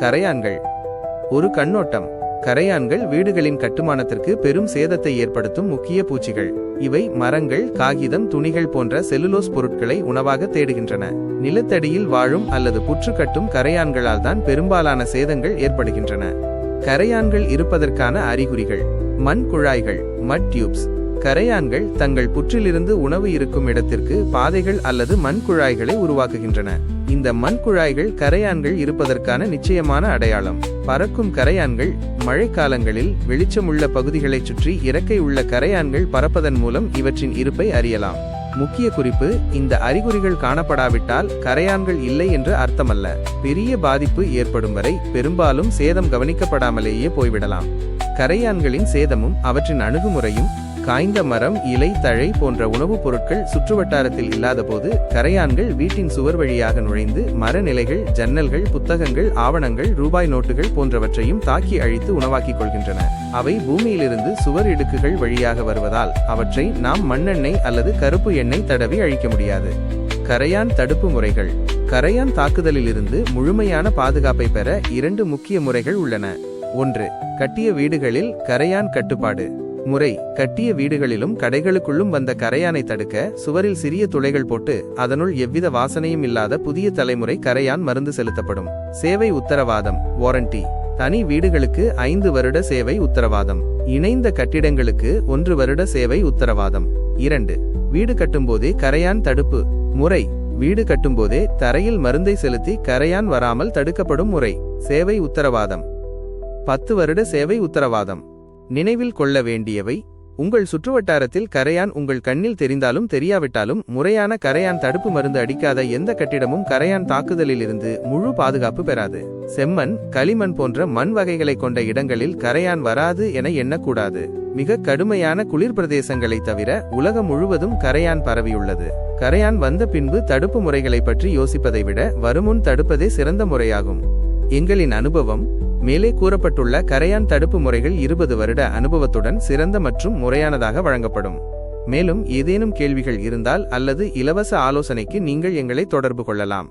கரையான்கள். ஒரு கண்ணோட்டம். கரையான்கள் வீடுகளின் கட்டுமானத்திற்கு பெரும் சேதத்தை ஏற்படுத்தும் முக்கிய பூச்சிகள். இவை மரங்கள், காகிதம், துணிகள் போன்ற செல்லுலோஸ் பொருட்களை உணவாக தேடுகின்றன. நிலத்தடியில் வாழும் அல்லது புற்று கட்டும் கரையான்களால் தான் பெரும்பாலான சேதங்கள் ஏற்படுகின்றன. கரையான்கள் இருப்பதற்கான அறிகுறிகள். மண் குழாய்கள், மட் டியூப்ஸ். கரையான்கள் தங்கள் புற்றிலிருந்து உணவு இருக்கும் இடத்திற்கு பாதைகள் அல்லது மண் குழாய்களை உருவாக்குகின்றன. இந்த மண் குழாய்கள் கரையான்கள் இருப்பதற்கான நிச்சயமான அடையாளம். பறக்கும் கரையான்கள். மழைக்காலங்களில் வெளிச்சமுள்ள பகுதிகளைச் சுற்றி இறக்கை உள்ள கரையான்கள் பறப்பதன் மூலம் இவற்றின் இருப்பை அறியலாம். முக்கிய குறிப்பு: இந்த அறிகுறிகள் காணப்படாவிட்டால் கரையான்கள் இல்லை என்று அர்த்தமல்ல. பெரிய பாதிப்பு ஏற்படும் வரை பெரும்பாலும் சேதம் கவனிக்கப்படாமலேயே போய்விடலாம். கரையான்களின் சேதமும் அவற்றின் அணுகுமுறையும். காய்ந்த மரம், இலை, தழை போன்ற உணவுப் பொருட்கள் சுற்றுவட்டாரத்தில் இல்லாதபோது கரையான்கள் வீட்டின் சுவர் வழியாக நுழைந்து மர நிலைகள், ஜன்னல்கள், புத்தகங்கள், ஆவணங்கள், ரூபாய் நோட்டுகள் போன்றவற்றையும் தாக்கி அழித்து உணவாக்கிக் கொள்கின்றன. அவை பூமியிலிருந்து சுவர் இடுக்குகள் வழியாக வருவதால் அவற்றை நாம் மண்ணெண்ணெய் அல்லது கருப்பு எண்ணெய் தடவி அழிக்க முடியாது. கரையான் தடுப்பு முறைகள். கரையான் தாக்குதலிலிருந்து முழுமையான பாதுகாப்பை பெற 2 முக்கிய முறைகள் உள்ளன. 1. கட்டிய வீடுகளில் கரையான் கட்டுப்பாடு முறை. கட்டிய வீடுகளிலும் கடைகளுக்குள்ளும் வந்த கரையானை தடுக்க சுவரில் சிறிய துளைகள் போட்டு அதனுள் எவ்வித வாசனையும் இல்லாத புதிய தலைமுறை கரையான் மருந்து செலுத்தப்படும். சேவை உத்தரவாதம் வாரண்டி. தனி வீடுகளுக்கு 5 வருட சேவை உத்தரவாதம். இணைந்த கட்டிடங்களுக்கு 1 வருட சேவை உத்தரவாதம். 2. வீடு கட்டும்போதே கரையான் தடுப்பு முறை. வீடு கட்டும்போதே தரையில் மருந்தை செலுத்தி கரையான் வராமல் தடுக்கப்படும் முறை. சேவை உத்தரவாதம். 10 வருட சேவை உத்தரவாதம். நினைவில் கொள்ள வேண்டியவை: உங்கள் சுற்றுவட்டாரத்தில் கரையான் உங்கள் கண்ணில் தெரிந்தாலும் தெரியாவிட்டாலும் முறையான கரையான் தடுப்பு மருந்து அடிக்காத எந்த கட்டிடமும் கரையான் தாக்குதலிலிருந்து முழு பாதுகாப்பு பெறாது. செம்மண், களிமண் போன்ற மண் வகைகளை கொண்ட இடங்களில் கரையான் வராது என எண்ணக்கூடாது. மிக கடுமையான குளிர் பிரதேசங்களை தவிர உலகம் முழுவதும் கரையான் பரவியுள்ளது. கரையான் வந்த பின்பு தடுப்பு முறைகளை பற்றி யோசிப்பதை விட வருமுன் தடுப்பதே சிறந்த முறையாகும். எங்களின் அனுபவம். மேலே கூறப்பட்டுள்ள கரையான் தடுப்பு முறைகள் 20 வருட அனுபவத்துடன் சிறந்த மற்றும் முறையானதாக வழங்கப்படும். மேலும் ஏதேனும் கேள்விகள் இருந்தால் அல்லது இலவச ஆலோசனைக்கு நீங்கள் எங்களை தொடர்பு கொள்ளலாம்.